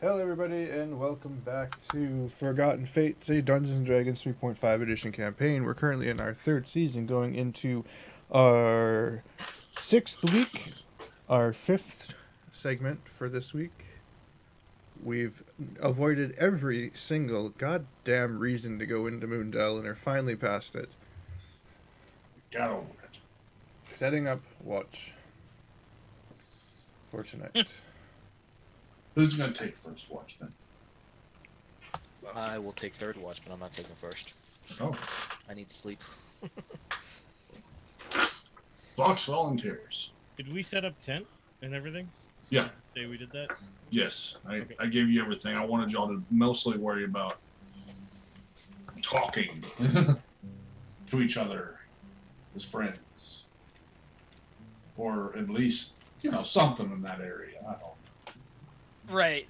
Hello everybody and welcome back to Forgotten Fates, a Dungeons & Dragons 3.5 edition campaign. We're currently in our third season, going into our sixth week, our fifth segment for this week. We've avoided every single goddamn reason to go into Moondell and are finally past it. Got over it. Setting up watch for tonight. Who's going to take first watch then? I will take third watch, but I'm not taking first. Oh. I need sleep. Fox volunteers. Did we set up tent and everything? Yeah. Say we did that? Yes. Okay. I gave you everything. I wanted y'all to mostly worry about talking to each other as friends. Or at least, something in that area. I don't know. Right.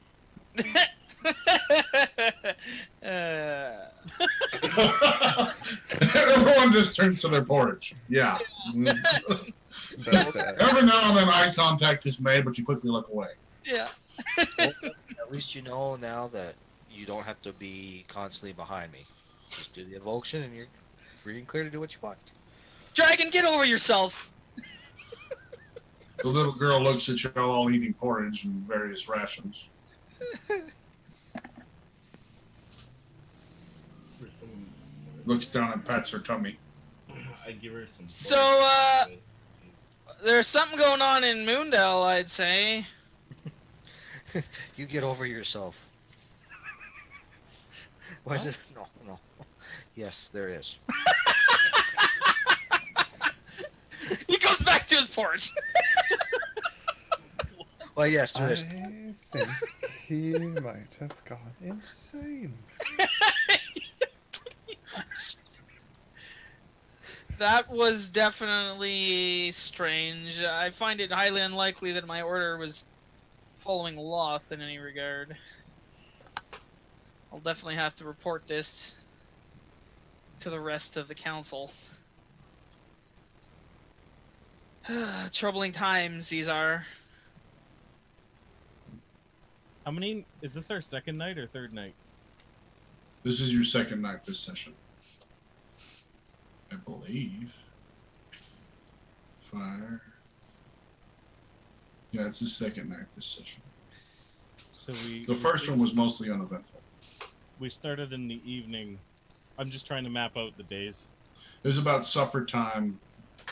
Everyone just turns to their porridge. Yeah. Every now and then eye contact is made, but you quickly look away. Yeah. Well, at least you know now that you don't have to be constantly behind me. Just do the evocation and you're free and clear to do what you want. Dragon, get over yourself! The little girl looks at you all eating porridge and various rations. Looks down and pats her tummy. I give her some. So, there's something going on in Moondell, I'd say. You get over yourself. Why is it? No. Yes, there is. He goes back to his porch. Well, yes, there is. I think he might have gone insane. That was definitely strange. I find it highly unlikely that my order was following law in any regard. I'll definitely have to report this to the rest of the council. Troubling times these are. How many? Is this our second night or third night? This is your second night this session. I believe. Fire. Yeah, it's the second night this session. So The first one was mostly uneventful. We started in the evening. I'm just trying to map out the days. It was about supper time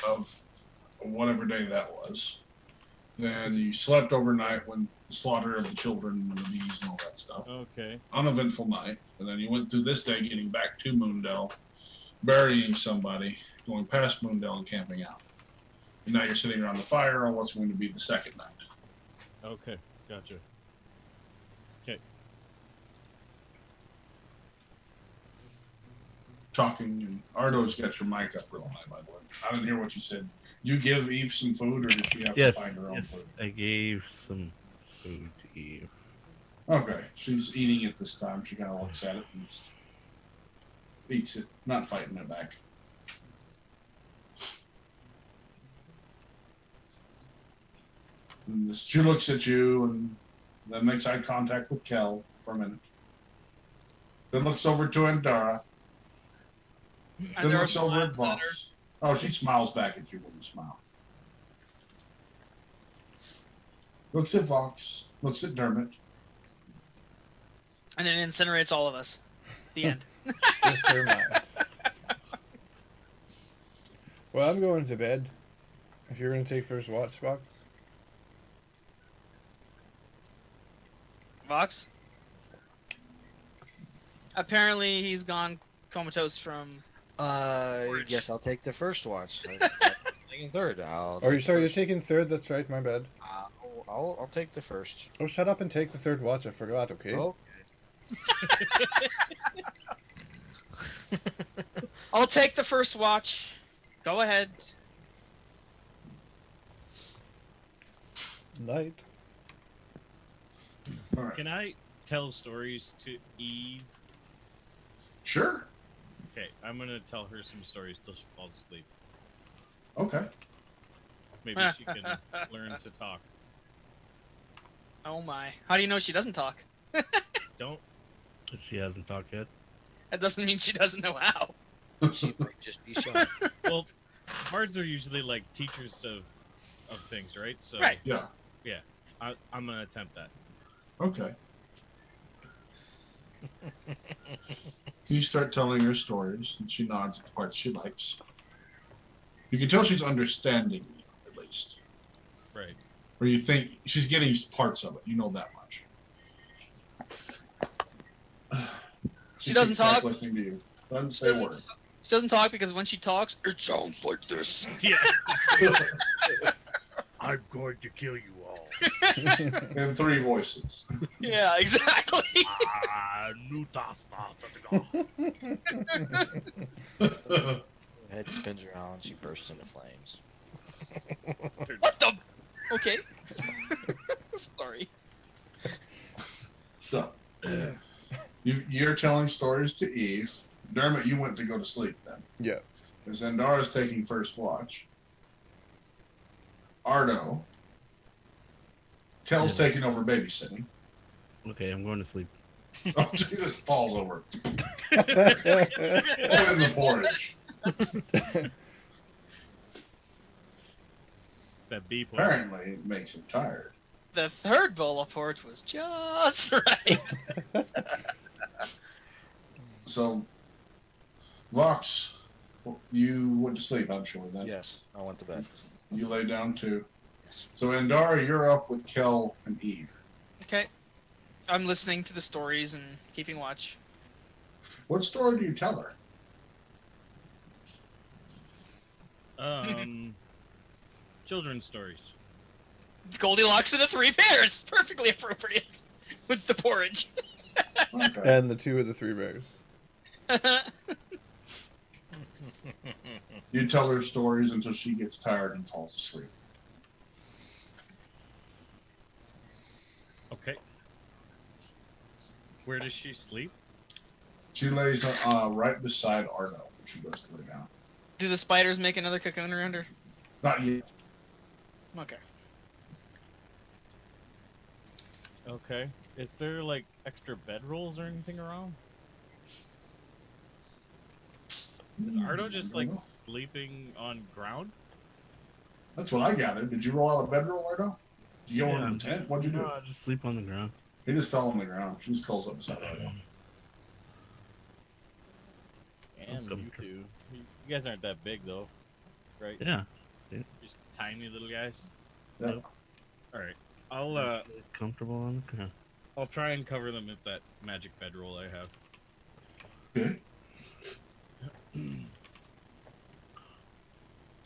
of whatever day that was. Then you slept overnight when the slaughter of the children and the bees and all that stuff. Okay. Uneventful night. And then you went through this day getting back to Moondell, burying somebody, going past Moondell and camping out. And now you're sitting around the fire on what's going to be the second night. Okay. Gotcha. Okay. Talking, and Ardo's got your mic up real high, by the way. I didn't hear what you said. Did you give Eve some food, or did she have to find her own food? I gave some food to Eve. Okay, she's eating it this time. She kind of looks at it and just eats it, not fighting it back. And she looks at you and then makes eye contact with Kel for a minute. Then looks over to Andara. Then looks over at Vox. Oh, she smiles back at you when you smile. Looks at Vox. Looks at Dermot. And then incinerates all of us. The end. With her mind. Well, I'm going to bed. If you're going to take first watch, Vox. Vox? Apparently he's gone comatose from... Yes, I'll take the first watch. Taking third. Oh, you're sorry, you're taking third? That's right, my bad. I'll take the first. Oh, shut up and take the third watch. I forgot, okay? Okay. I'll take the first watch. Go ahead. Night. All right. Can I tell stories to Eve? Sure. Okay, I'm gonna tell her some stories till she falls asleep. Okay. Maybe she can learn to talk. Oh my. How do you know she doesn't talk? Don't. She hasn't talked yet. That doesn't mean she doesn't know how. She might just be shy. Well, bards are usually like teachers of things, right? So Right. Yeah. I'm gonna attempt that. Okay. You start telling her stories, and she nods at the parts she likes. You can tell she's understanding you, at least. Right. Or you think she's getting parts of it. You know that much. She doesn't keeps back talk. Listening to you. Doesn't She say a doesn't, word. she doesn't talk because when she talks, it sounds like this. Yeah. I'm going to kill you all. In 3 voices. Yeah, exactly. Her head spins around. She bursts into flames. What the? Okay. Sorry. So, you're telling stories to Eve. Dermot, you went to go to sleep then. Yeah. Because Andara's taking first watch. Ardo. Kel's taking over babysitting. Okay, I'm going to sleep. Oh, he just falls over. In the porridge. That bee point. Apparently, it makes him tired. The third bowl of porridge was just right. So, Vox, you went to sleep, I'm sure, then. Yes, I went to bed. You lay down too. Yes. So, Andara, you're up with Kel and Eve. Okay. I'm listening to the stories and keeping watch. What story do you tell her? Children's stories. Goldilocks and the 3 Bears. Perfectly appropriate with the porridge. Okay. And the 2 of the 3 bears. You tell her stories until she gets tired and falls asleep. Okay. Where does she sleep? She lays right beside Ardo when she goes to lay down. Do the spiders make another cocoon around her? Not yet. Okay. Okay. Is there like extra bedrolls or anything around? Is Ardo just like sleeping on ground? That's what I gathered. Did you roll out a bedroll, Ardo? Did you go Yeah, in the tent? What'd you do? No, I just sleep on the ground. He just fell on the ground. She just curls up beside Ardo. And you two. You guys aren't that big though, right? Yeah. Just tiny little guys. Yeah. All right. I'll Comfortable on the ground. I'll try and cover them with that magic bedroll I have. Okay.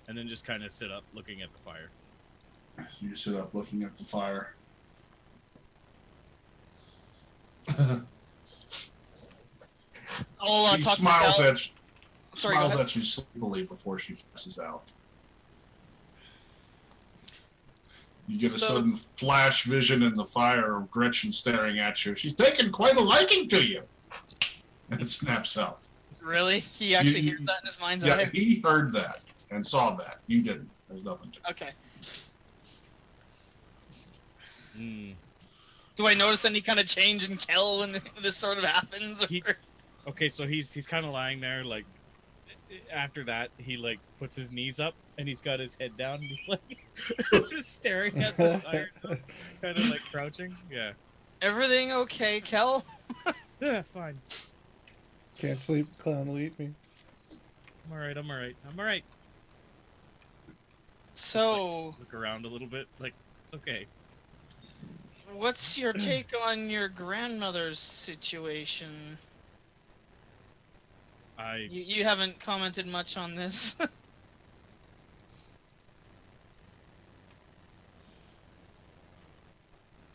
And then just kind of sit up looking at the fire. So you sit up looking at the fire. I'll She talk to smiles Cal. at you. Sorry, go Smiles ahead. at you sleepily before she passes out. You get a So- sudden flash vision in the fire of Gretchen staring at you. She's taken quite a liking to you. And it snaps out. Really? He actually You- hears that in his mind's Yeah, eye? he heard that and saw that. You didn't. There's nothing to it. Okay. Hmm. Do I notice any kind of change in Kel when this sort of happens? Or... He- Okay, so he's kind of lying there, like. After that, he like puts his knees up and he's got his head down and he's like just staring at the fire, kind of like crouching. Yeah. Everything okay, Kel? Yeah, fine. Can't sleep, the clown will eat me. I'm alright. I'm alright. I'm alright. So, Look around a little bit, like it's okay. what's your take on your grandmother's situation? You haven't commented much on this.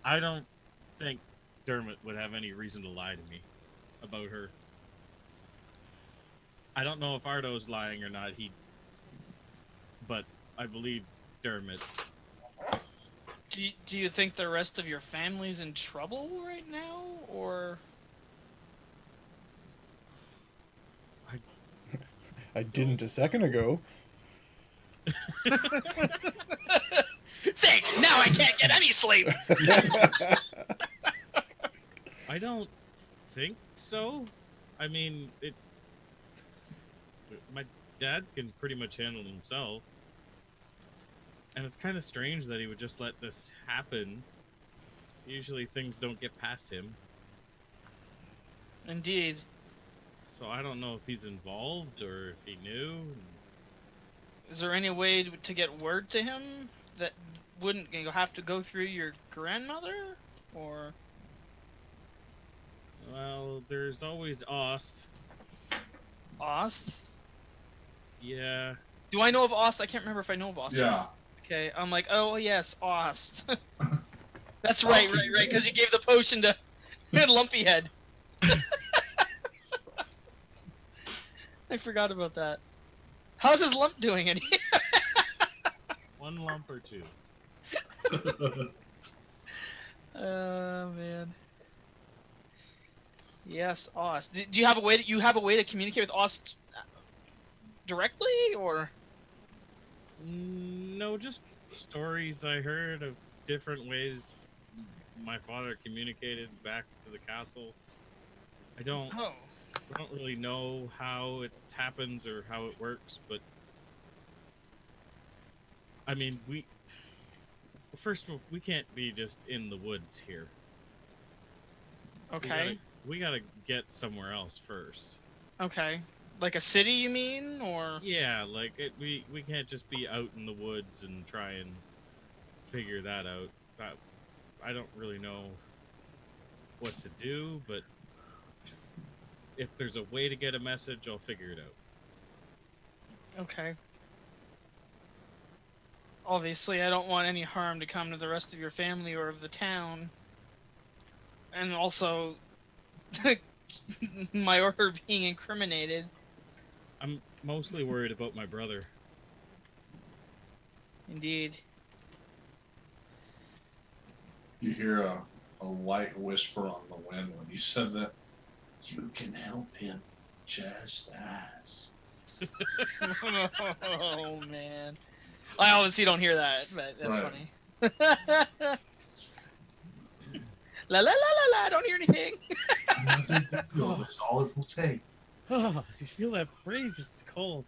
I don't think Dermot would have any reason to lie to me about her. I don't know if Ardo's lying or not. But I believe Dermot. Do you think the rest of your family's in trouble right now, or? I didn't a second ago. Thanks. Now I can't get any sleep. I don't think so. I mean, my dad can pretty much handle himself. And it's kind of strange that he would just let this happen. Usually things don't get past him. Indeed. So I don't know if he's involved or if he knew. Is there any way to get word to him that wouldn't have to go through your grandmother? Or... Well, there's always Ost. Ost? Yeah. Do I know of Ost? I can't remember if I know of Ost. Yeah. Okay, I'm like, oh yes, Ost. That's right, because he gave the potion to Lumpy Head. I forgot about that. How's his lump doing? Any? One lump or two. Oh man. Yes, Ost. Do you have a way to communicate with Ost directly, or? No, just stories I heard of different ways my father communicated back to the castle. I don't really know how it happens or how it works, but I mean, first of all, we can't be just in the woods here. Okay. We gotta get somewhere else first. Okay. Like a city, you mean, or? Yeah, like we can't just be out in the woods and try and figure that out. I don't really know what to do, but if there's a way to get a message, I'll figure it out. Okay. Obviously, I don't want any harm to come to the rest of your family or of the town. And also, my order being incriminated. I'm mostly worried about my brother. Indeed. You hear a light whisper on the wind when you said that. You can help him just ask. Oh, man. I obviously don't hear that, but that's funny. La la la la la, I don't hear anything. That's all it will take. Oh, you feel that breeze? It's cold.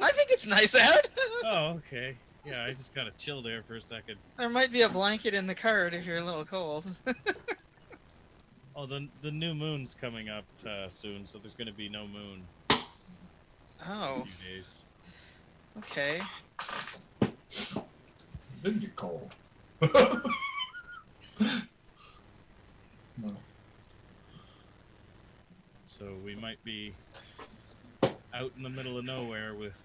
I think it's nice out. Oh, okay. Yeah, I just got a chill there for a second. There might be a blanket in the cart if you're a little cold. Oh, the new moon's coming up soon, so there's going to be no moon. Oh. In a few days. Okay. Didn't get cold. No. So we might be out in the middle of nowhere with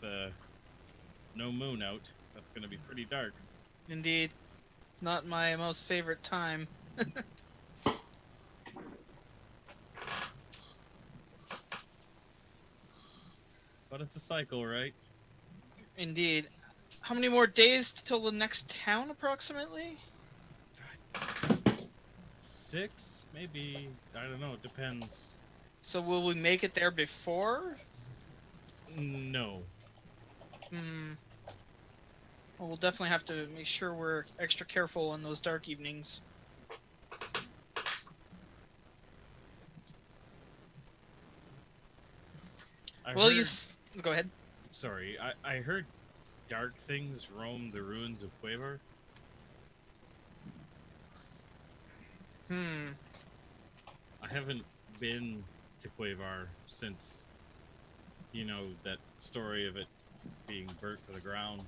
no moon out. That's going to be pretty dark. Indeed. Not my most favorite time. But it's a cycle, right? Indeed. How many more days till the next town, approximately? 6? Maybe. I don't know. It depends. So will we make it there before? No. Well, we'll definitely have to make sure we're extra careful in those dark evenings. Go ahead. Sorry, I heard dark things roam the ruins of Quaver. I haven't been to Quavar since, you know, that story of it being burnt to the ground.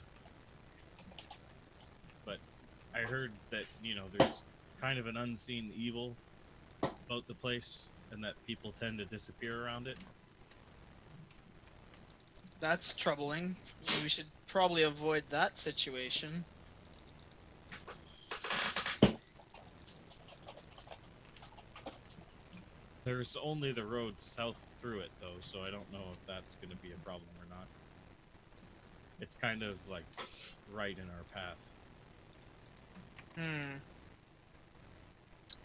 But I heard that, you know, there's kind of an unseen evil about the place and that people tend to disappear around it. That's troubling. We should probably avoid that situation. There's only the road south through it, though, so I don't know if that's going to be a problem or not. It's kind of, like, right in our path.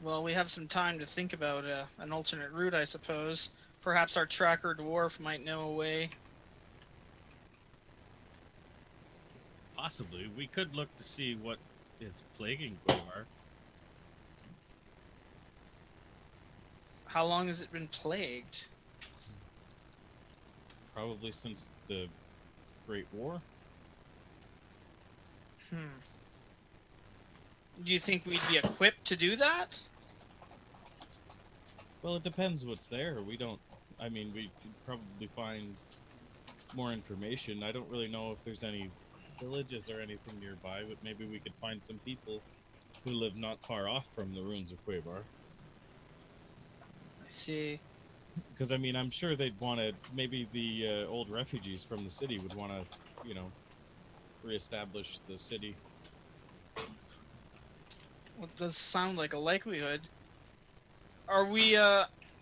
Well, we have some time to think about an alternate route, I suppose. Perhaps our tracker dwarf might know a way. Possibly. We could look to see what is plaguing Quavar. How long has it been plagued? Probably since the Great War. Do you think we'd be equipped to do that? Well, it depends what's there. We don't. I mean, we could probably find more information. I don't really know if there's any villages or anything nearby, but maybe we could find some people who live not far off from the ruins of Quavar. I see. Because, I mean, I'm sure they'd want to. Maybe the old refugees from the city would want to, reestablish the city. Well, it does sound like a likelihood. Are we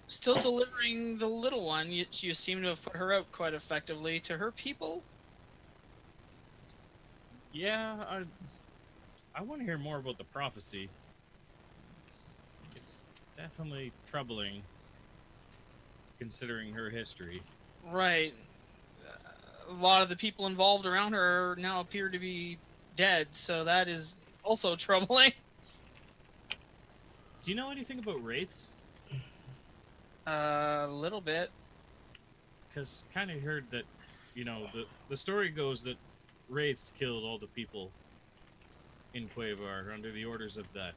still delivering the little one? You seem to have put her out quite effectively to her people. Yeah, I want to hear more about the prophecy. It's definitely troubling, considering her history. Right. A lot of the people involved around her now appear to be dead, so that is also troubling. Do you know anything about wraiths? A little bit. Because kind of heard that, the story goes that wraiths killed all the people in Quavar under the orders of that,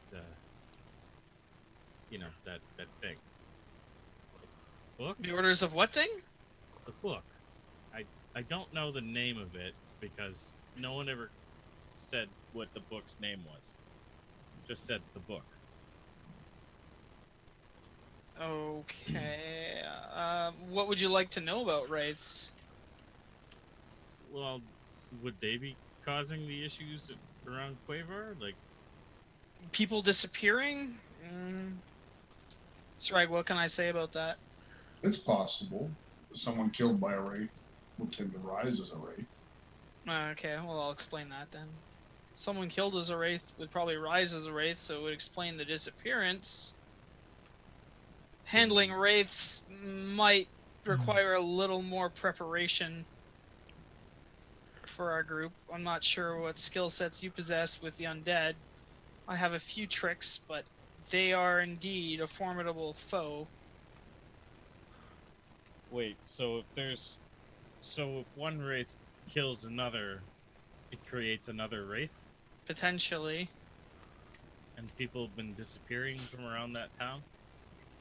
that thing. Book? The orders of what thing? The book. I don't know the name of it because no one ever said what the book's name was. Just said the book. Okay. What would you like to know about wraiths? Well, would they be causing the issues around Quavar? Like, People disappearing? Sragg, what can I say about that? It's possible. Someone killed by a wraith will tend to rise as a wraith. Okay, well, I'll explain that then. Someone killed as a wraith would probably rise as a wraith, so it would explain the disappearance. Handling wraiths might require a little more preparation for our group. I'm not sure what skill sets you possess with the undead. I have a few tricks, but they are indeed a formidable foe. wait, so if one wraith kills another, it creates another wraith? Potentially. And people have been disappearing from around that town?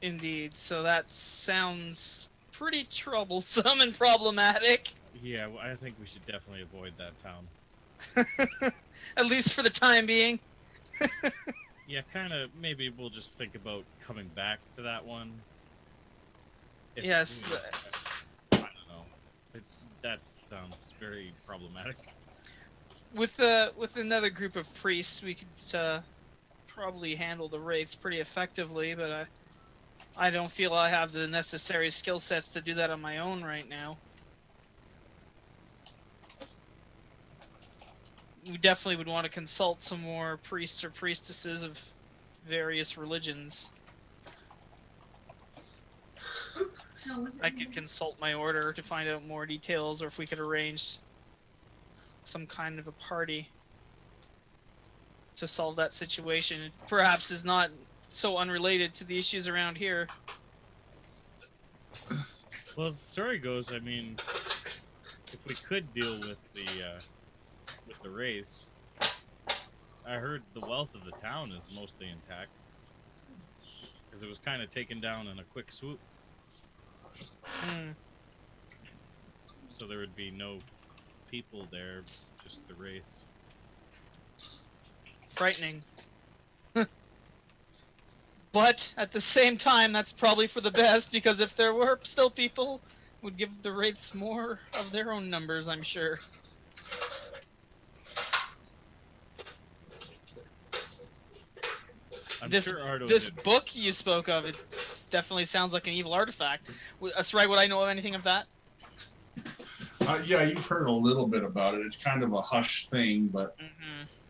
Indeed, so that sounds pretty troublesome and problematic. Yeah, well, I think we should definitely avoid that town. At least for the time being. Yeah, kind of, maybe we'll just think about coming back to that one. Yes. I don't know. That sounds very problematic. With another group of priests, we could probably handle the wraiths pretty effectively, but I don't feel I have the necessary skill sets to do that on my own right now. We definitely would want to consult some more priests or priestesses of various religions. I could consult my order to find out more details, or if we could arrange some kind of a party to solve that situation. It perhaps is not so unrelated to the issues around here. Well, as the story goes, I mean, if we could deal with the wraiths, I heard the wealth of the town is mostly intact, because it was kind of taken down in a quick swoop. So there would be no people there, just the wraiths. Frightening. But at the same time, that's probably for the best, because if there were still people, it would give the wraiths more of their own numbers, I'm sure. This book you spoke of, it definitely sounds like an evil artifact. Sragg, would I know anything of that? Yeah, you've heard a little bit about it. It's kind of a hush thing, but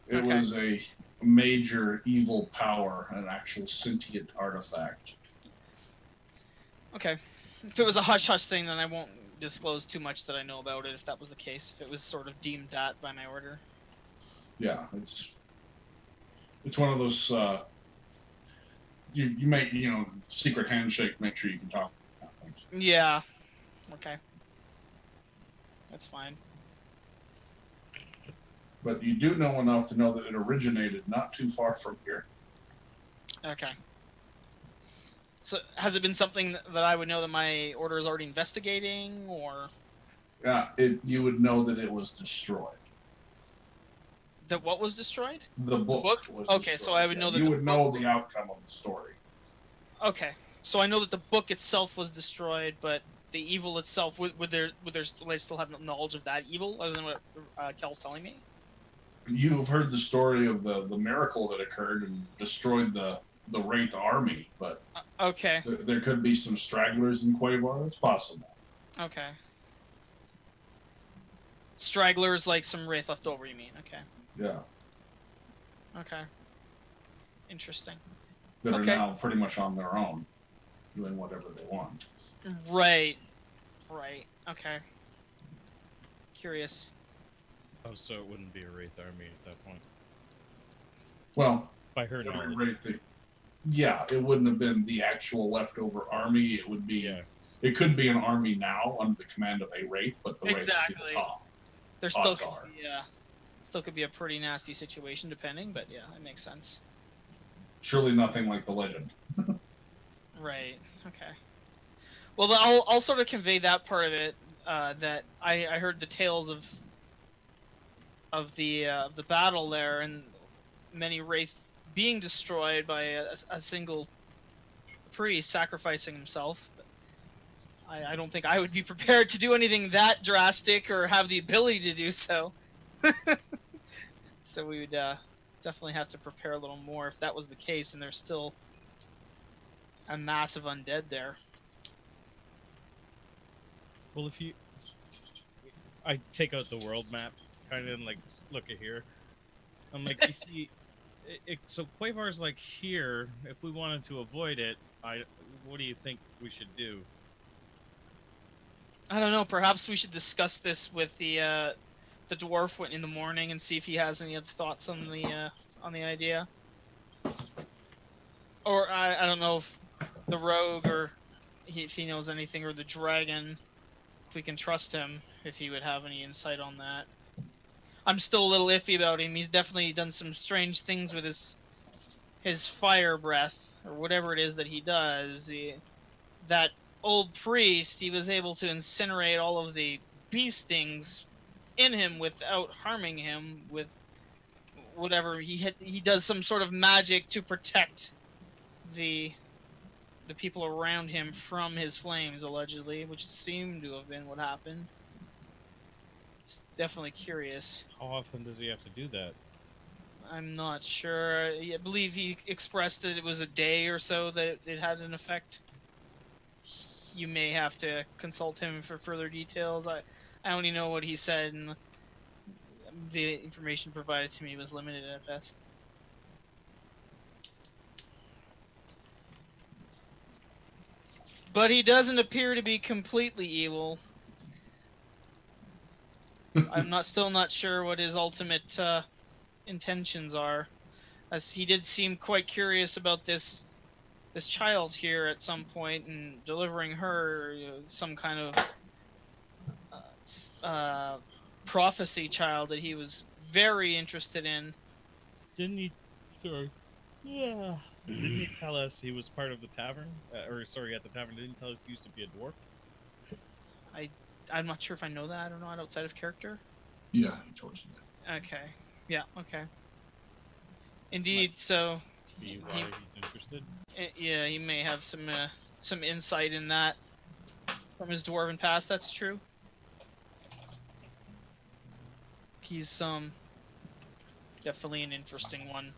it was a major evil power, an actual sentient artifact. Okay. If it was a hush-hush thing, then I won't disclose too much that I know about it, if that was the case. If it was sort of deemed that by my order. Yeah, it's one of those... you make, secret handshake, make sure you can talk about things. Yeah. Okay. That's fine. But you do know enough to know that it originated not too far from here. Okay. So, has it been something that I would know that my order is already investigating, or? Yeah, you would know that it was destroyed. That what was destroyed? The book was okay, destroyed. so I would know that you the would know the outcome of the story. Okay, so I know that the book itself was destroyed, but the evil itself, would I still have knowledge of that evil other than what Kel's telling me? You've heard the story of the miracle that occurred and destroyed the Wraith army, but okay. There could be some stragglers in Quavar. That's possible. Okay. Stragglers, like some Wraith left over, you mean? Okay. Yeah. Okay. Interesting. That are now pretty much on their own, doing whatever they want. Right. Right. Okay. Curious. Oh, so it wouldn't be a Wraith army at that point. Well, by her knowledge. Yeah, it wouldn't have been the actual leftover army. It would be. Yeah. It could be an army now under the command of a Wraith, but the Wraith would be the top. There still could be, still could be a pretty nasty situation, depending. But yeah, that makes sense. Surely nothing like the legend. Right. Okay. Well, I'll sort of convey that part of it. That I heard the tales of the battle there, and many Wraith being destroyed by a single priest sacrificing himself. I don't think I would be prepared to do anything that drastic or have the ability to do so. So we would definitely have to prepare a little more if that was the case, and there's still a massive undead there. Well, I take out the world map, kind of like, look at here. I'm like, you see, so Quavar's like here. If we wanted to avoid it, what do you think we should do? I don't know. Perhaps we should discuss this with the dwarf in the morning and see if he has any other thoughts on the idea. Or I don't know if the rogue or if he knows anything, or the dragon, if we can trust him, if he would have any insight on that. I'm still a little iffy about him. He's definitely done some strange things with his fire breath, or whatever it is that he does. That old priest, he was able to incinerate all of the bee stings in him without harming him with whatever he does some sort of magic to protect the people around him from his flames, allegedly, which seemed to have been what happened. It's definitely curious. How often does he have to do that? I'm not sure. I believe he expressed that it was a day or so that it had an effect. You may have to consult him for further details. I only know what he said, and the information provided to me was limited at best. But he doesn't appear to be completely evil. I'm still not sure what his ultimate intentions are, as he did seem quite curious about this child here at some point, and delivering her some kind of prophecy child that he was very interested in. Didn't he? Sorry. Yeah. Didn't he tell us he was part of the tavern? At the tavern. Didn't he tell us he used to be a dwarf? I'm not sure if I know that or not outside of character. Yeah, he told you that. Okay. Yeah. Okay. Indeed. So. Be why he's interested. Yeah, he may have some insight in that from his dwarven past. That's true. He's definitely an interesting one.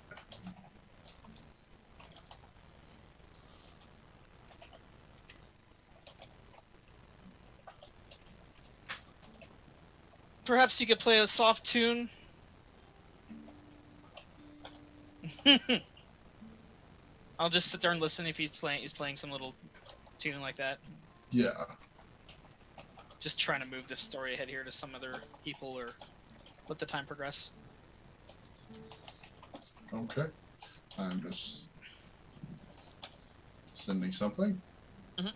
Perhaps you could play a soft tune. I'll just sit there and listen if he's playing some little tune like that. Yeah. Just trying to move the story ahead here to some other people, or let the time progress. Okay. I'm just Sending something. Mm-hmm.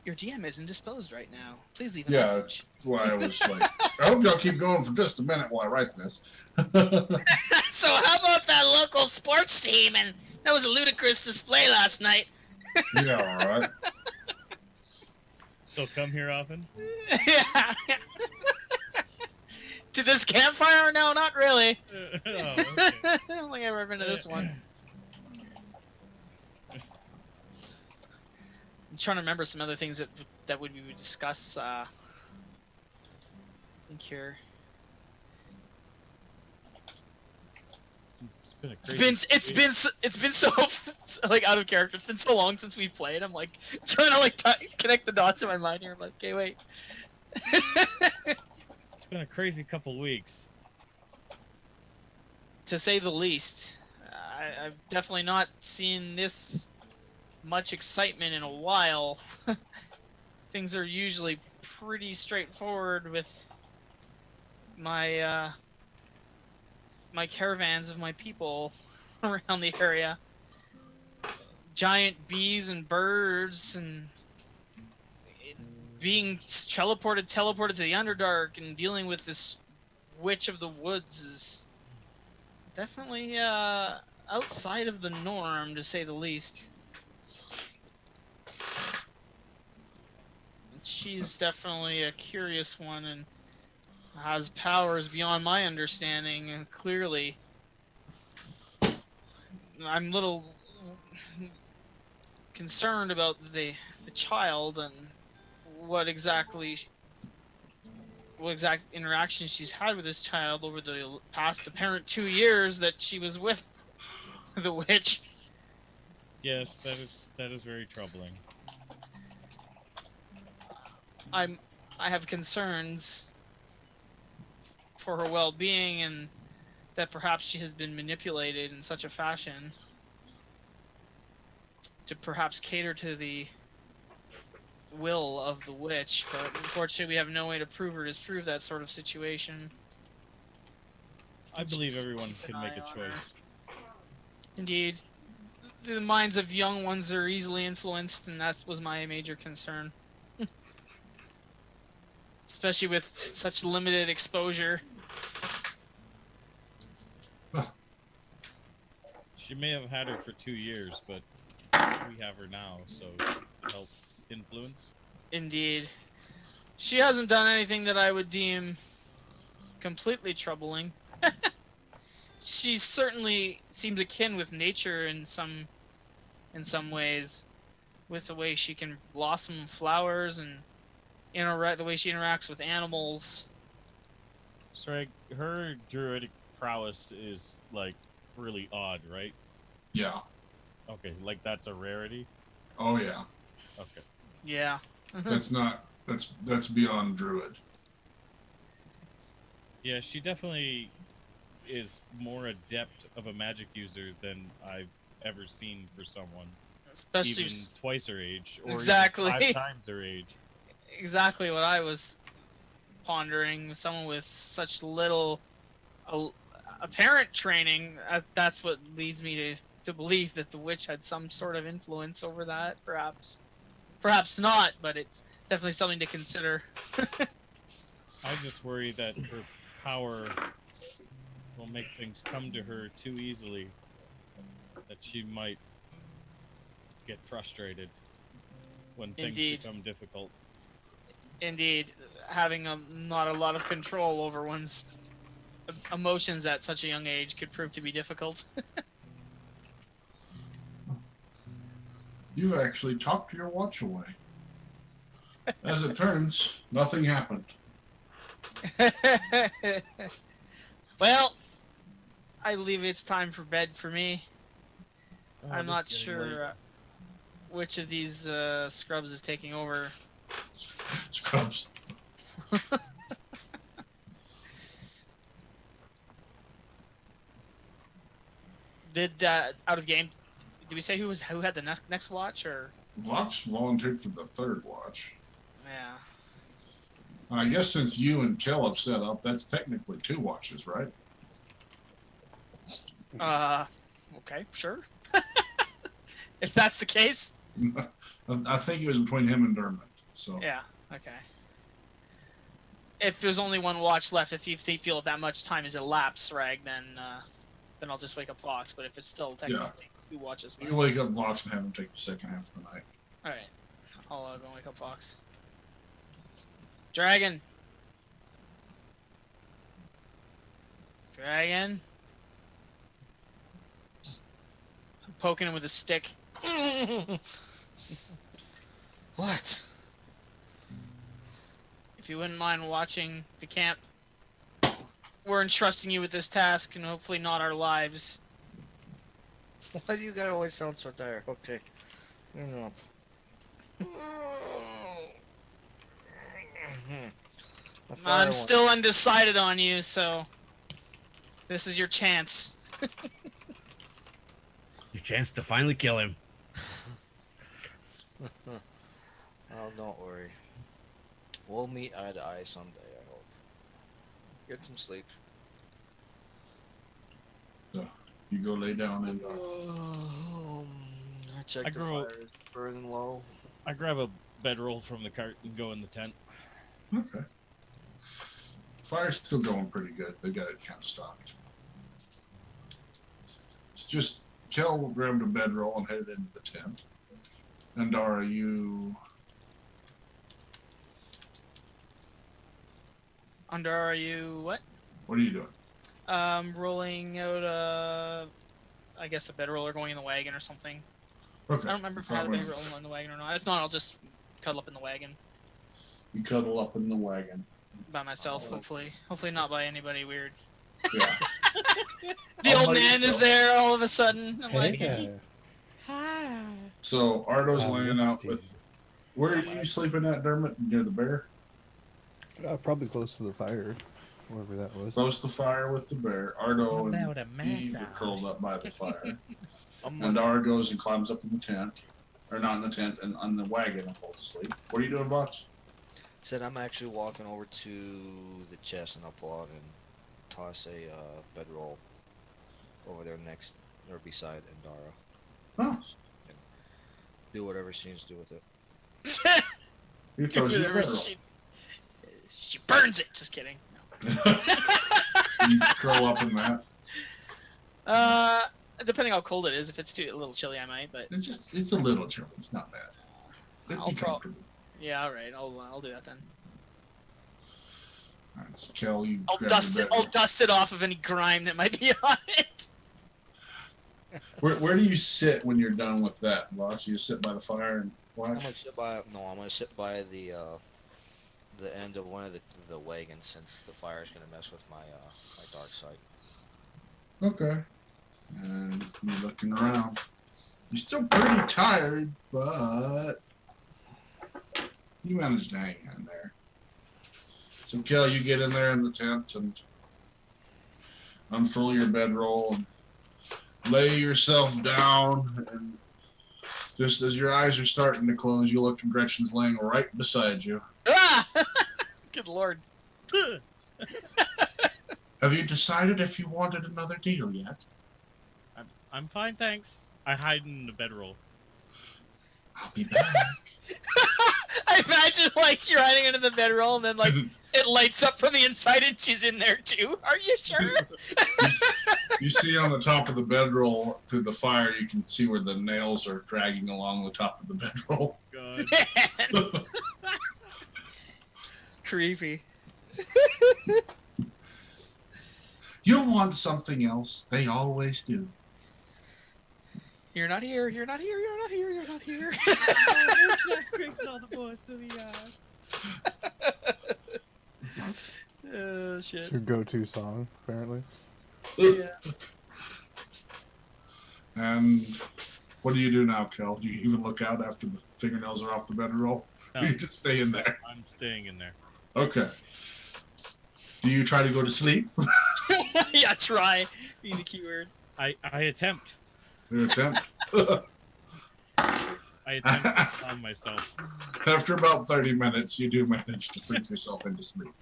Your GM is indisposed right now. Please leave a message. That's why I was like, I hope y'all keep going for just a minute while I write this. So how about that local sports team? And that was a ludicrous display last night. Yeah, all right. So come here often? Yeah. To this campfire? No, not really. Oh, okay. I don't think I've ever been to this one. I'm trying to remember some other things that we would discuss. I think here. It's been so like out of character. It's been so long since we've played. I'm like trying to like connect the dots in my mind here. I'm like, okay, wait. It's been a crazy couple weeks, to say the least. I've definitely not seen this much excitement in a while. Things are usually pretty straightforward with my my caravans of my people around the area. Giant bees and birds and being teleported to the Underdark and dealing with this witch of the woods is definitely outside of the norm, to say the least. She's definitely a curious one and has powers beyond my understanding, and clearly I'm a little concerned about the child and what exact interaction she's had with this child over the past apparent 2 years that she was with the witch. Yes, that is very troubling. I have concerns for her well-being, and that perhaps she has been manipulated in such a fashion to perhaps cater to the will of the witch, but unfortunately we have no way to prove or disprove that sort of situation. I believe everyone can make a choice. Indeed. The minds of young ones are easily influenced, and that was my major concern. Especially with such limited exposure. She may have had her for 2 years, but we have her now, so help influence. Indeed. She hasn't done anything that I would deem completely troubling. She certainly seems akin with nature in some ways, with the way she can blossom flowers and the way she interacts with animals. Sragg, her druidic prowess is like really odd, right? Yeah. Okay, like that's a rarity? Oh yeah. Okay. Yeah. That's beyond druid. Yeah, she definitely is more adept of a magic user than I've ever seen for someone. Especially even twice her age, or exactly even 5 times her age. Exactly what I was pondering. Someone with such little apparent training. That's what leads me to believe that the witch had some sort of influence over that. Perhaps not, but it's definitely something to consider. I just worry that her power will make things come to her too easily, that she might get frustrated when things become difficult. Indeed, having not a lot of control over one's emotions at such a young age could prove to be difficult. You've actually talked your watch away. As it turns, nothing happened. Well, I believe it's time for bed for me. Oh, I'm not sure which of these scrubs is taking over. Scrubs. Did out of game? Did we say who had the next watch, or? Vox volunteered for the third watch. Yeah. I guess since you and Kel have set up, that's technically 2 watches, right? Okay, sure. If that's the case. I think it was between him and Dermot. So Yeah. Okay. If there's only one watch left, if you feel that much time has elapsed, Sragg, then I'll just wake up Fox. But if it's still technically 2 watches left, you wake up Fox and have him take the second half of the night. all right, I'll go wake up Fox. Dragon. I'm poking him with a stick. What? If you wouldn't mind watching the camp, we're entrusting you with this task and hopefully not our lives. Why do you gotta always sound so tired? Okay. Up. I'm still undecided on you, so this is your chance. Your chance to finally kill him. Oh, don't worry. We'll meet eye to eye someday, I hope. Get some sleep. So you go lay down and I checked the fire is burning low. I grab a bedroll from the cart and go in the tent. okay. Fire's still going pretty good. They got it kind of stopped. It's just Kel grabbed a bedroll and headed into the tent. Andara, you Andara, you what? what are you doing? Rolling out I guess a bedroll or going in the wagon or something. Okay. I don't remember if I had a bedroll in the wagon or not. If not, I'll just cuddle up in the wagon You cuddle up in the wagon. by myself. Hopefully not by anybody weird. Yeah. The All old by man is yourself. there all of a sudden. I'm like, Hey, hi. So Ardo's I laying missed out you. with. Where are you sleeping at, Dermot? Near the bear? probably close to the fire, wherever that was. Close to fire with the bear. Ardo How about and a Eve are massage? curled up by the fire. I'm And Andara goes and climbs up in the tent. Or not in the tent, and on the wagon and falls asleep. What are you doing, Vox? said I'm actually walking over to the chest and I'll pull out and toss a bedroll over there next or beside Andara. Oh. Do whatever she needs to do with it. He throws you a Whatever bedroll. she burns it. Just kidding. You curl up in that. Depending how cold it is, if it's a little chilly, I might. But It's a little chilly. It's not bad. I'll Be comfortable. yeah, all right. I'll do that then. Alright, so Kel, you I'll grab dust the it. I'll bedroll. dust it off of any grime that might be on it. Where do you sit when you're done with that, Vox? You sit by the fire and I'm watch? gonna sit by. No, I'm gonna sit by the end of one of the wagons since the fire is gonna mess with my my dark side. Okay. And you're looking around. You're still pretty tired, but you managed to hang in there. So, Kel, you get in there in the tent and unfurl your bedroll and lay yourself down. And just as your eyes are starting to close, you look and Gretchen's laying right beside you. Ah! Good lord. Have you decided if you wanted another deal yet? I'm fine, thanks. I hide in the bedroll. I'll be back. I imagine like you're hiding under the bedroll and then like it lights up from the inside and she's in there too. Are you sure? You see on the top of the bedroll through the fire, you can see where the nails are dragging along the top of the bedroll. God. Man. Creepy. You'll want something else. They always do. You're not here. You're not here. You're not here. You're not here. Oh It's shit. your go-to song, apparently. Yeah. And what do you do now, Kel? Do you even look out after the fingernails are off the bedroll? No, You just stay in there. I'm staying in there. Okay. Do you try to go to sleep? Yeah, try. Be the keyword. I attempt. You attempt. I attempt to calm myself. After about 30 minutes, you do manage to freak yourself into sleep.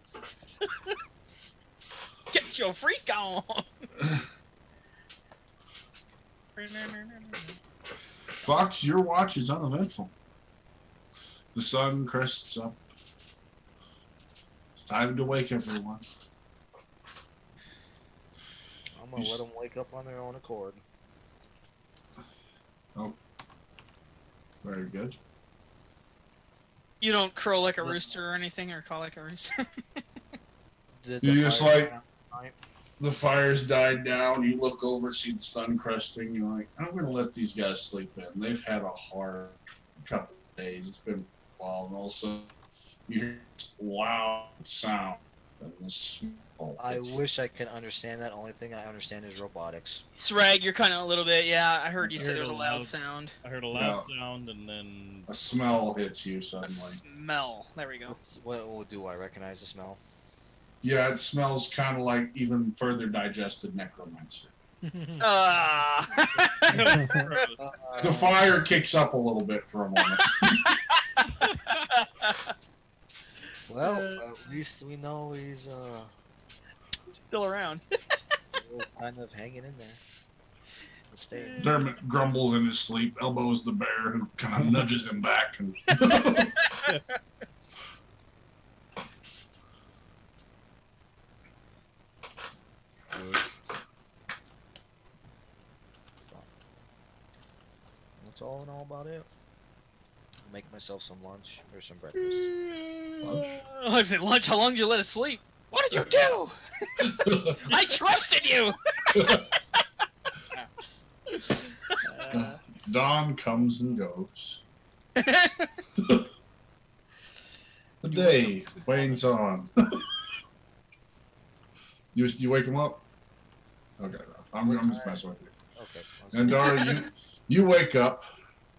Get your freak on. Fox, your watch is uneventful. The sun crests up. It's time to wake everyone. I'm gonna let them wake up on their own accord. Oh, very good. You don't crow like a rooster or anything, or call like a rooster. You just like the fire's died down. You look over, see the sun cresting. You're like, I'm gonna let these guys sleep in. They've had a hard couple of days. It's been a while, and also you hear this loud sound and the smell. I wish I could understand that. Only thing I understand is robotics. Sragg, you're kind of a little bit. Yeah, I heard you say there's a loud sound. I heard a loud sound, and then a smell hits you suddenly. A smell. There we go. What do I recognize the smell? Yeah, it smells kind of like even further digested necromancer. The fire kicks up a little bit for a moment. Well, at least we know he's still around. Kind of hanging in there. Staying. Dermot grumbles in his sleep, elbows the bear, who kind of nudges him back. And That's all in all about it. Make myself some lunch or some breakfast. Lunch? I said lunch. How long did you let us sleep? What did you do? I trusted you. Dawn comes and goes. The day wanes on. You wake him up? Okay, I'm just messing with you. Okay. Andara, you wake up.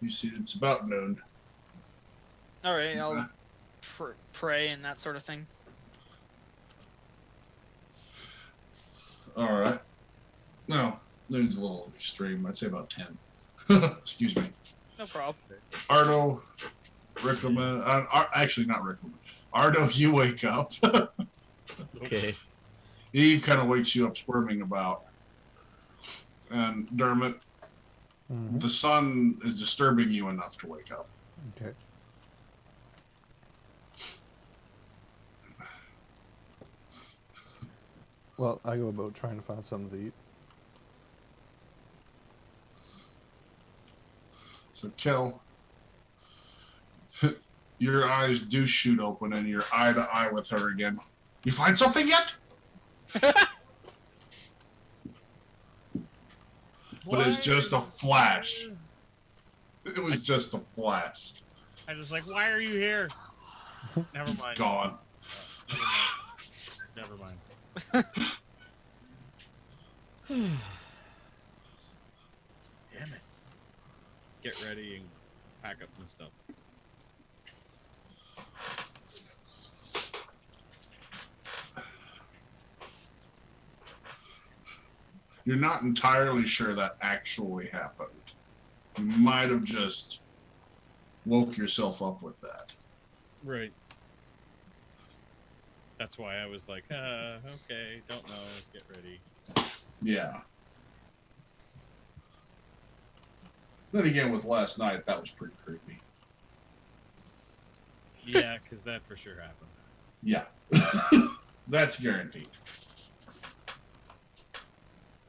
You see it's about noon. All right, I'll pray and that sort of thing. All right. No, noon's a little extreme. I'd say about 10. Excuse me. No problem. Ardo, Rickleman. Actually, not Rickleman. Ardo, you wake up. Okay. Eve kind of wakes you up, squirming about. And Dermot, the sun is disturbing you enough to wake up. Okay. Well, I go about trying to find something to eat. So, Kel, your eyes do shoot open and you're eye to eye with her again. You find something yet? But it's just a flash. It was just a flash. I was like, why are you here? Never mind. Gone. Never mind. Damn it. Get ready and pack up my stuff. You're not entirely sure that actually happened. You might have just woke yourself up with that. Right. That's why I was like, okay, don't know, get ready. Yeah. Then again, with last night, that was pretty creepy. Yeah, because that for sure happened. Yeah. That's guaranteed.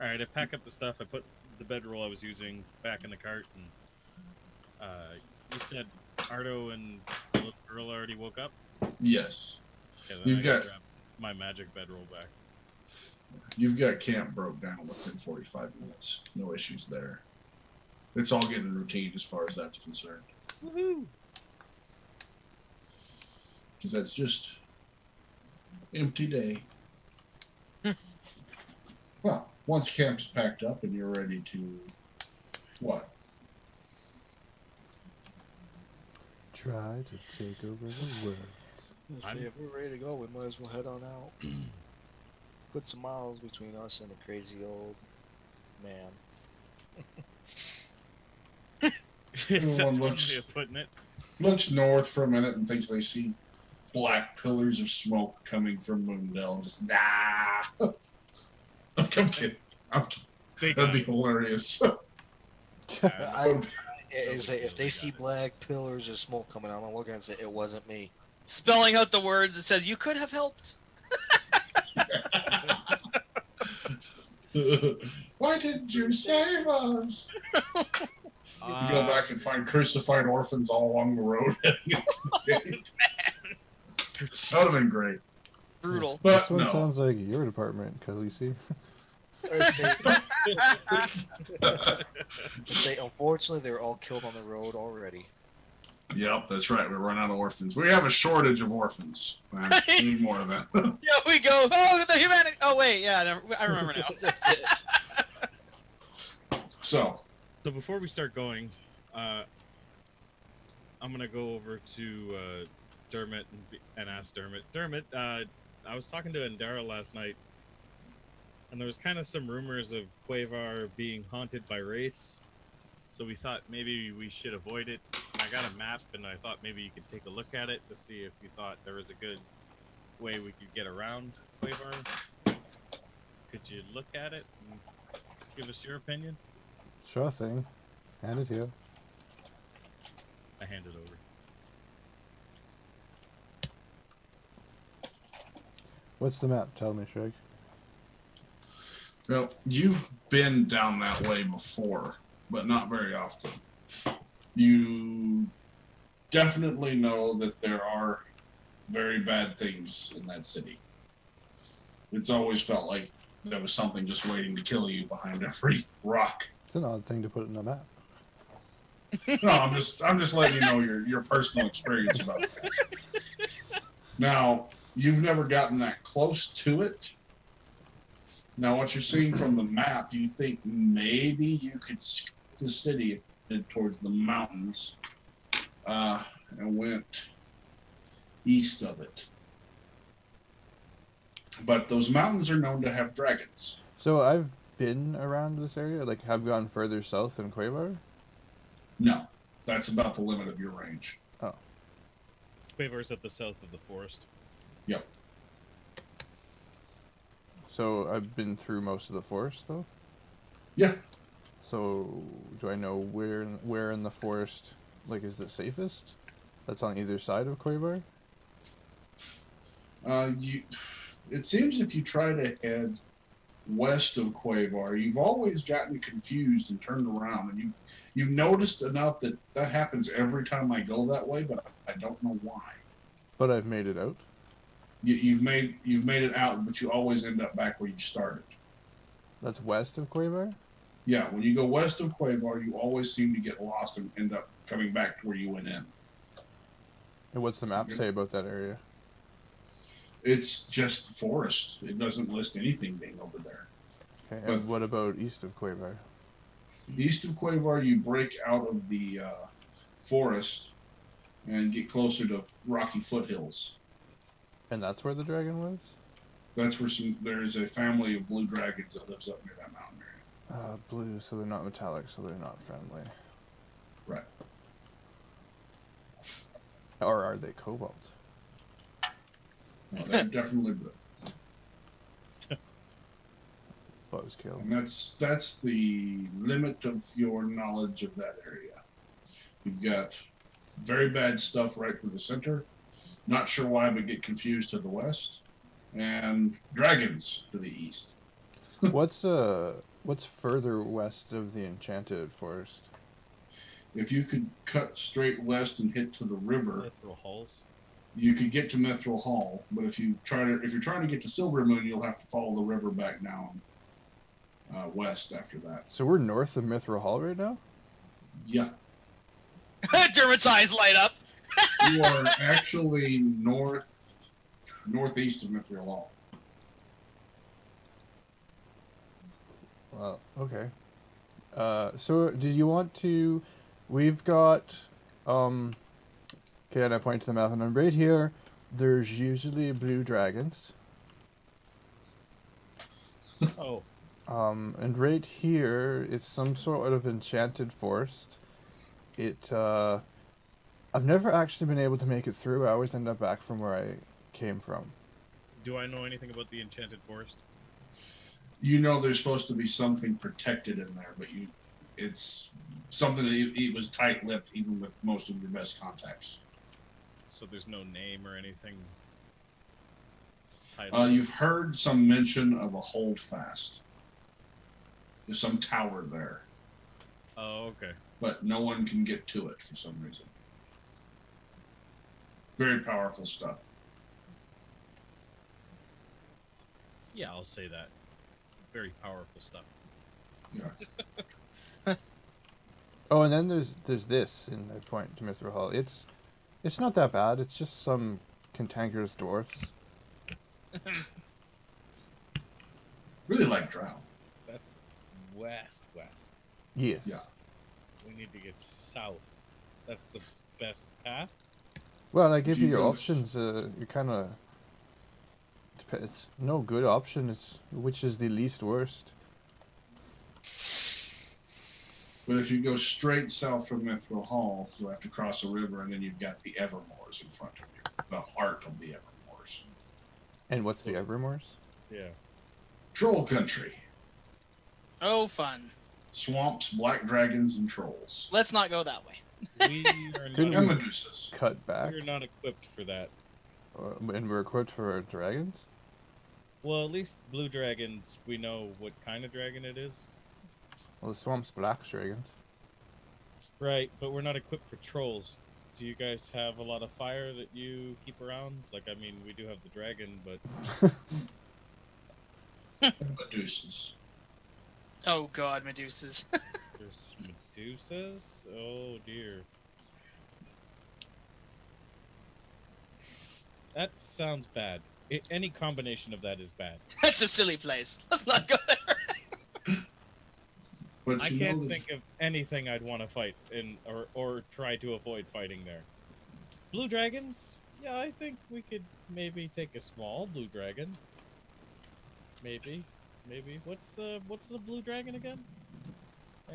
Alright, I pack up the stuff, I put the bedroll I was using back in the cart, and you said Ardo and the little girl already woke up? Yes. Okay, then You've I gotta got grab my magic bedroll back. You've got camp broke down within 45 minutes. No issues there. It's all getting routine as far as that's concerned. Woohoo! Because that's just empty day. Well, once camp's packed up and you're ready to what? Try to take over the world. Let's see, if we're ready to go, we might as well head on out. Put some miles between us and a crazy old man. That's one way of putting it. Looks north for a minute and thinks they see black pillars of smoke coming from Moondale. Just nah. I'm kidding. That'd be hilarious. If they see black pillars or smoke coming out, I'm gonna look at it and say, it wasn't me. Spelling out the words, it says, you could have helped. Why didn't you save us? You go back and find crucified orphans all along the road. That would have been great. Brutal. But This one no. sounds like your department, Khaleesi. Say, unfortunately, they were all killed on the road already. Yep, that's right. We run out of orphans. We have a shortage of orphans. Man, we need more of that. Yeah, we go. Oh, the humanity. Oh, wait. Yeah, I remember now. So before we start going, I'm gonna go over to Dermot and ask Dermot. Dermot, I was talking to Andara last night, and there was kind of some rumors of Quavar being haunted by wraiths. So we thought maybe we should avoid it. I got a map, and I thought maybe you could take a look at it to see if you thought there was a good way we could get around Quavar. Could you look at it and give us your opinion? Sure thing. Hand it here. I hand it over. What's the map? Tell me, Sragg. well, you've been down that way before, but not very often. You definitely know that there are very bad things in that city. It's always felt like there was something just waiting to kill you behind every rock. It's an odd thing to put in a map. No, I'm just letting you know your personal experience about that. Now, you've never gotten that close to it. Now, what you're seeing from the map, you think maybe you could skip the city and towards the mountains and went east of it. But those mountains are known to have dragons. So I've been around this area, like have gone further south than Quavar? No, that's about the limit of your range. Oh. Quavar's at the south of the forest. Yep. So I've been through most of the forest, though? Yeah. So do I know where in the forest, like, is the safest? That's on either side of Quavar? It seems if you try to head west of Quavar, you've always gotten confused and turned around, and you've noticed enough that happens every time I go that way, but I don't know why. But I've made it out. You've made it out, but you always end up back where you started. That's west of Quavar? Yeah, when you go west of Quavar, you always seem to get lost and end up coming back to where you went in. And what's the map say about that area? It's just forest. It doesn't list anything being over there. Okay, and what about east of Quavar? East of Quavar, you break out of the forest and get closer to rocky foothills. And that's where the dragon lives? That's where there's a family of blue dragons that lives up near that mountain area. Blue, so they're not metallic, so they're not friendly. Right. Or are they cobalt? No, they're definitely blue. Buzzkill. And that's the limit of your knowledge of that area. You've got very bad stuff right through the center. Not sure why, but get confused to the west. And dragons to the east. What's further west of the Enchanted Forest? If you could cut straight west and hit to the river, Mithril Halls. you could get to Mithril Hall. But if you're trying to get to Silver Moon, you'll have to follow the river back down west after that. So we're north of Mithril Hall right now? Yeah, Dermot's eyes light up. you are actually northeast of Mithril Hall. Well, okay. So did you want to... We've got... Okay, and I point to the map, and I'm right here. There's usually blue dragons. Oh. And right here, it's some sort of enchanted forest. I've never actually been able to make it through. I always end up back from where I came from. Do I know anything about the Enchanted Forest? You know there's supposed to be something protected in there, but it's something that he was tight-lipped even with most of your best contacts. So there's no name or anything. You've heard some mention of a holdfast. There's some tower there. Oh, okay. But no one can get to it for some reason. Very powerful stuff. Yeah, I'll say that. Very powerful stuff. Yeah. Oh, and then there's this in I point to Mithril Hall. It's not that bad. It's just some cantankerous dwarfs. Really like Drow. That's west. Yes. Yeah. We need to get south. That's the best path. Well, I give you you your go- options. You kind of. It's no good option. It's which is the least worst. But if you go straight south from Mithril Hall, you'll have to cross a river, and then you've got the Evermoors in front of you. The heart of the Evermoors. And what's the Evermoors? Yeah. Troll country. Oh, fun. Swamps, black dragons, and trolls. Let's not go that way. We are Didn't not, And we- Medusas. Cut back. we're not equipped for that. And we're equipped for dragons. Well, at least blue dragons, we know what kind of dragon it is. Well, the swamp's black dragons. Right, but we're not equipped for trolls. Do you guys have a lot of fire that you keep around? Like, I mean, we do have the dragon, but... Medusas. Oh god, Medusas. There's Medusas? Oh, dear. That sounds bad. Any combination of that is bad. That's a silly place. Let's not go there. But I you can't know that- think of anything I'd want to fight in or try to avoid fighting there. Blue dragons? Yeah, I think we could maybe take a small blue dragon. Maybe. What's the blue dragon again?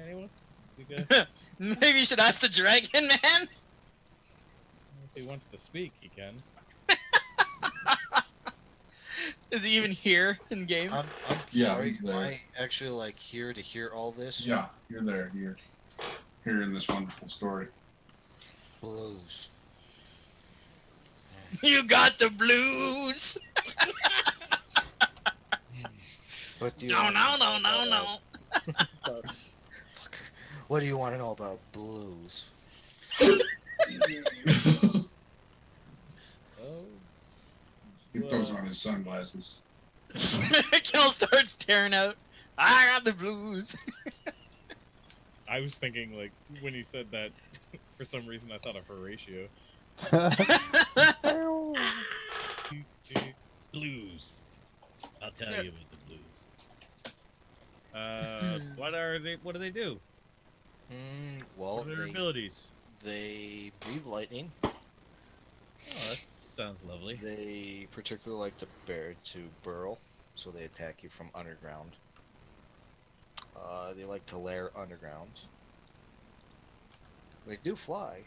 Anyone? You good? Maybe you should ask the dragon, man. If he wants to speak, he can. Is he even here in game? I'm Yeah, sorry. he's Am there. I actually like here to hear all this? Yeah, you're there. You're hearing this wonderful story. Blues. You got the blues. What do you No, want no, to no, know no, no. about- What do you want to know about blues? Oh. He throws on his sunglasses. Kel starts tearing out. I got the blues. I was thinking, like, when you said that, for some reason I thought of Horatio. Blues. I'll tell you about the blues. What do they do? Well, What are their abilities? they breathe lightning. Oh, that sounds lovely. They particularly like to burrow, so they attack you from underground. They like to lair underground. They do fly,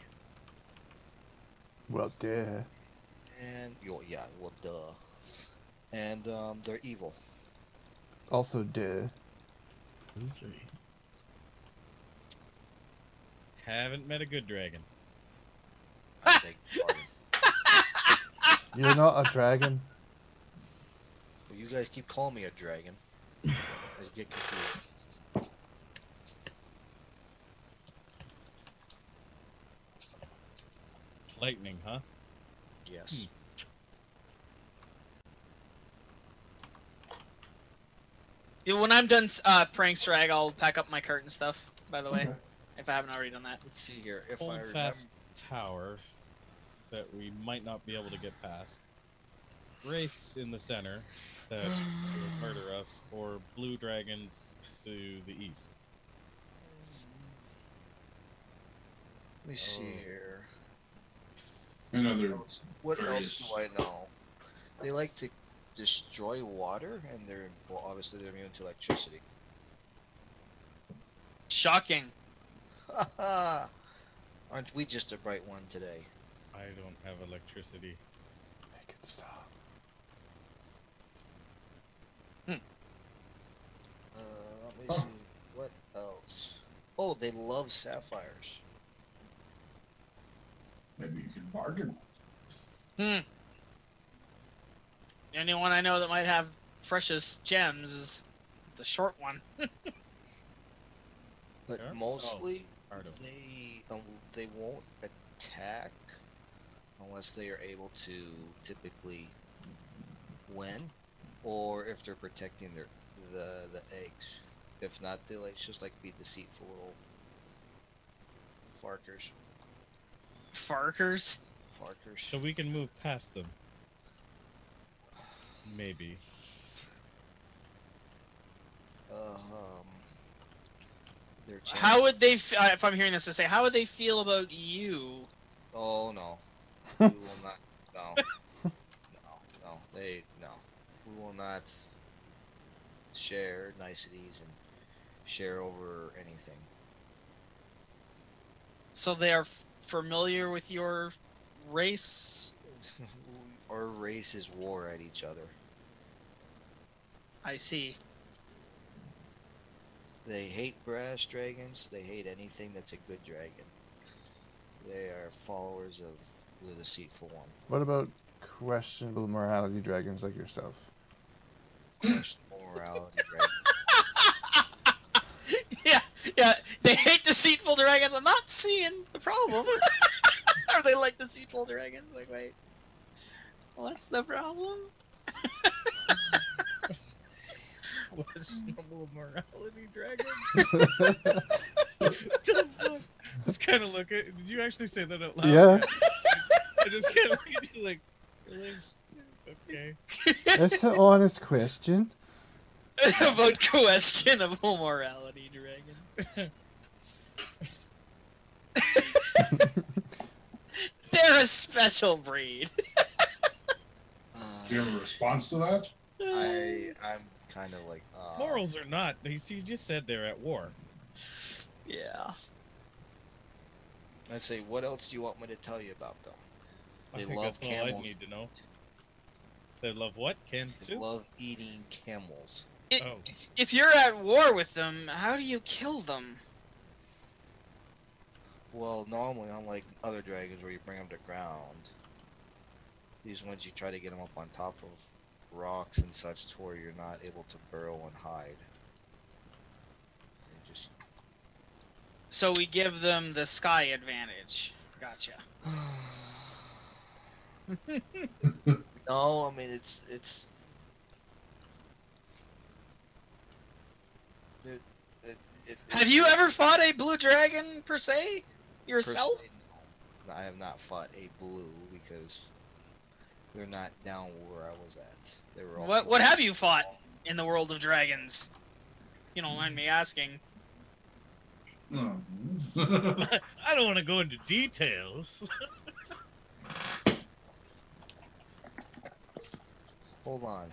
Well, duh. and duh. And they're evil. Also, duh. Haven't met a good dragon. I beg your pardon. You're not a dragon. Well, you guys keep calling me a dragon. I get confused. Lightning, huh? Yes. Yeah, when I'm done praying Sragg, I'll pack up my cart and stuff, by the way. Okay. If I haven't already done that. Let's see here. If I Hold remember, fast tower that we might not be able to get past. Wraiths in the center that will murder us, or blue dragons to the east. let me see Oh. here. Another. What else various- do I know? They like to destroy water, and obviously they're immune to electricity. Shocking. Aren't we just a bright one today? I don't have electricity. Make it stop. Let me see. What else? Oh, they love sapphires. Maybe you can bargain with The only one I know that might have freshest gems is the short one. But Sure. mostly, Ardo. they won't attack unless they are able to typically win, or if they're protecting the eggs. If not, they just like be deceitful little farkers. Farkers? Farkers. So we can move past them. Maybe. Their How would they, if I'm hearing this to say, how would they feel about you? Oh no, we will not. No, no. We will not share niceties and share over anything. So they are familiar with your race? Our race is war at each other. I see. They hate brass dragons. They hate anything that's a good dragon. They are followers of the deceitful one. What about questionable morality dragons like yourself? Questionable morality dragon. Yeah, they hate deceitful dragons. I'm not seeing the problem. Or they like deceitful dragons. Like, wait, what's the problem? Questionable morality dragon? I just kind of look at. Did you actually say that out loud? Yeah. I just kind of look at you like, really? Okay. That's an honest question. About questionable morality dragons. They're a special breed. Do you have a response to that? I'm kind of like. Morals or not, you just said they're at war. Yeah. I'd say, what else do you want me to tell you about them? I They think love that's all I camels. need to know. They love what? Canned They soup? love eating camels. Oh. If you're at war with them, how do you kill them? Well, normally, unlike other dragons where you bring them to ground, these ones you try to get them up on top of rocks and such to where you're not able to burrow and hide. They just... So we give them the sky advantage. Gotcha. No, I mean it's Have you ever fought a blue dragon per se? Yourself? personally, no. I have not fought a blue because they're not down where I was at. They were all What have you fought in the world of dragons? You don't mind me asking. Hmm. I don't want to go into details. Hold on.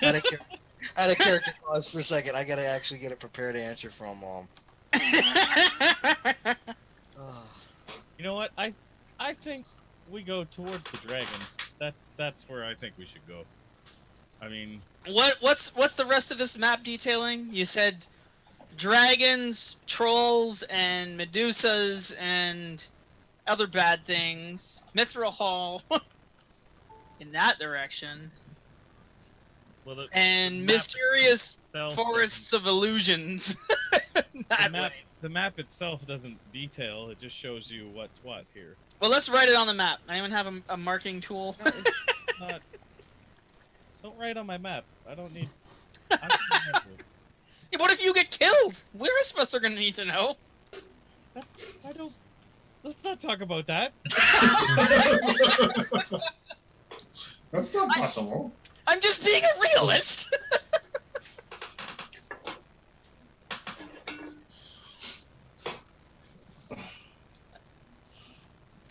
I had a character pause for a second. I gotta actually get a prepared answer from You know what? I think we go towards the dragons. That's where I think we should go. I mean, What's the rest of this map detailing? You said dragons, trolls, and medusas, and other bad things. Mithril Hall. In that direction. well, the And map mysterious itself forests of illusions. That way. the map itself doesn't detail. It just shows you what's what here. Well, let's write it on the map. Anyone have a marking tool? No, it's not. Don't write on my map. I don't need. I can remember. Yeah, what if you get killed? The rest of us are gonna need to know. I don't. Let's not talk about that. That's not possible. I'm just being a realist.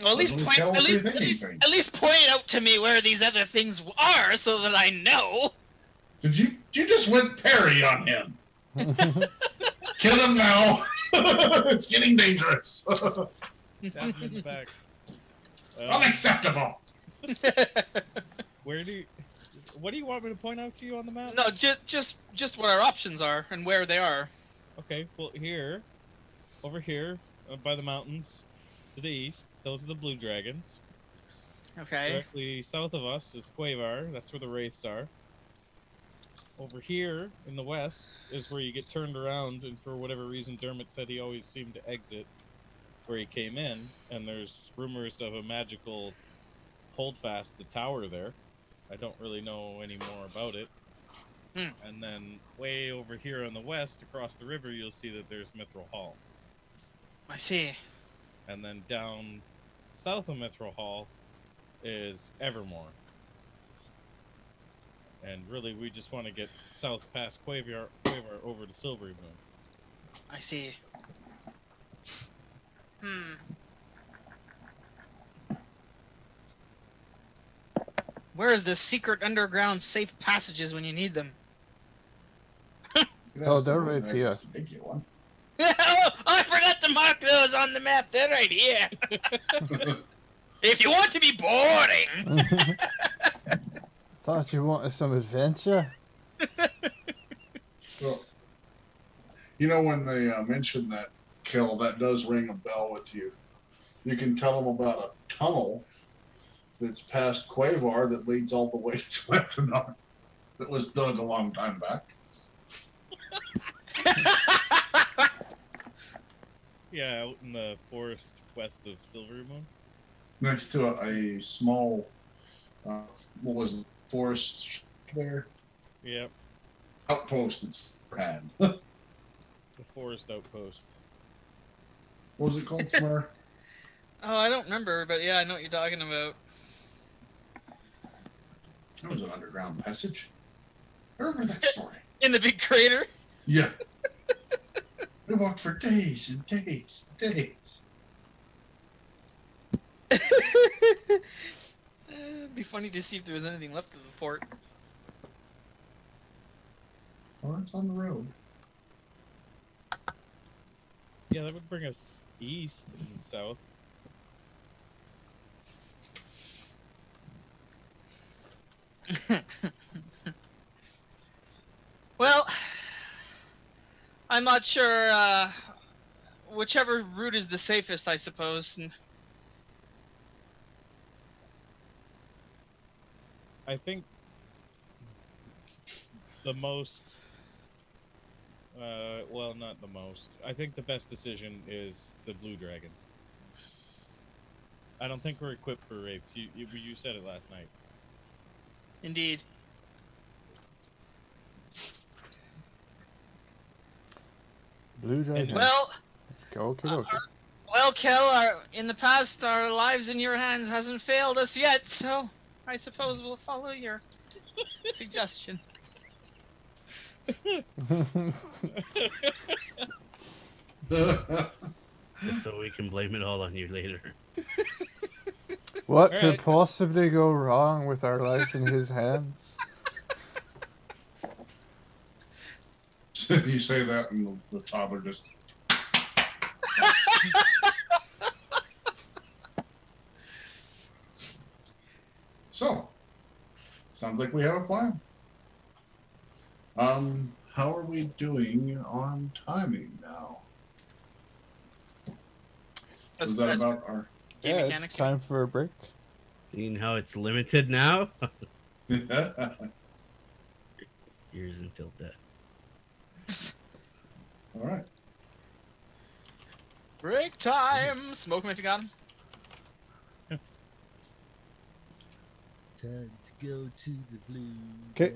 Well, at least Doesn't point tell at us least, anything. at least point out to me where these other things are, so that I know. Did you just went parry on him? Kill him now. It's getting dangerous. Stab me in the back. Unacceptable. Where do you? What do you want me to point out to you on the map? No, just what our options are and where they are. Okay. Well, here over here by the mountains to the east, those are the blue dragons. Okay. Directly south of us is Quavar. That's where the wraiths are. Over here in the west is where you get turned around, and for whatever reason, Dermot said he always seemed to exit where he came in, and there's rumors of a magical holdfast, the tower there. I don't really know any more about it. And then way over here on the west, across the river, you'll see that there's Mithril Hall. I see. And then down south of Mithril Hall is Evermore. And really, we just want to get south past Quavar over to Silvery Moon. I see. Where is the secret underground safe passages when you need them? Oh, they're right here. Oh, I forgot to mark those on the map. They're right here. If you want to be boring. Thought you wanted some adventure. Well, you know, when they mentioned that kill, that does ring a bell with you. You can tell them about a tunnel that's past Quavar that leads all the way to Ethanol that was dug a long time back. Yeah, out in the forest west of Silvery Moon. Next to a small, what was it, forest there? Yep. Outpost that's had. The forest outpost. What was it called, Smar? Oh, I don't remember, but yeah, I know what you're talking about. That was an underground passage. I remember that story. In the big crater? Yeah. We walked for days and days and days. It'd be funny to see if there was anything left of the fort. Well, that's on the road. Yeah, that would bring us east and south. Well, I'm not sure, whichever route is the safest, I suppose. I think the most, well, not the most. I think the best decision is the blue dragons. I don't think we're equipped for wraiths. You said it last night. Indeed. Blue dragons. Well, Okay. well, Kel, in the past, our lives in your hands hasn't failed us yet, so I suppose we'll follow your suggestion. So we can blame it all on you later. What All could right. possibly go wrong with our life in his hands? You say that, and the toddler just. So, sounds like we have a plan. How are we doing on timing now? Is that about our? Game Yeah, mechanics, it's time for a break. Seeing how it's limited now? Years until death. All right. Break time! Smoke him if you got him. Time to go to the blue. Okay,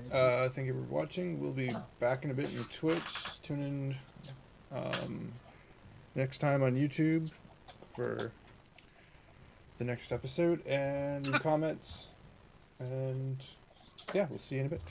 thank you for watching. We'll be back in a bit in Twitch. Tune in next time on YouTube for the next episode and comments. And yeah, we'll see you in a bit.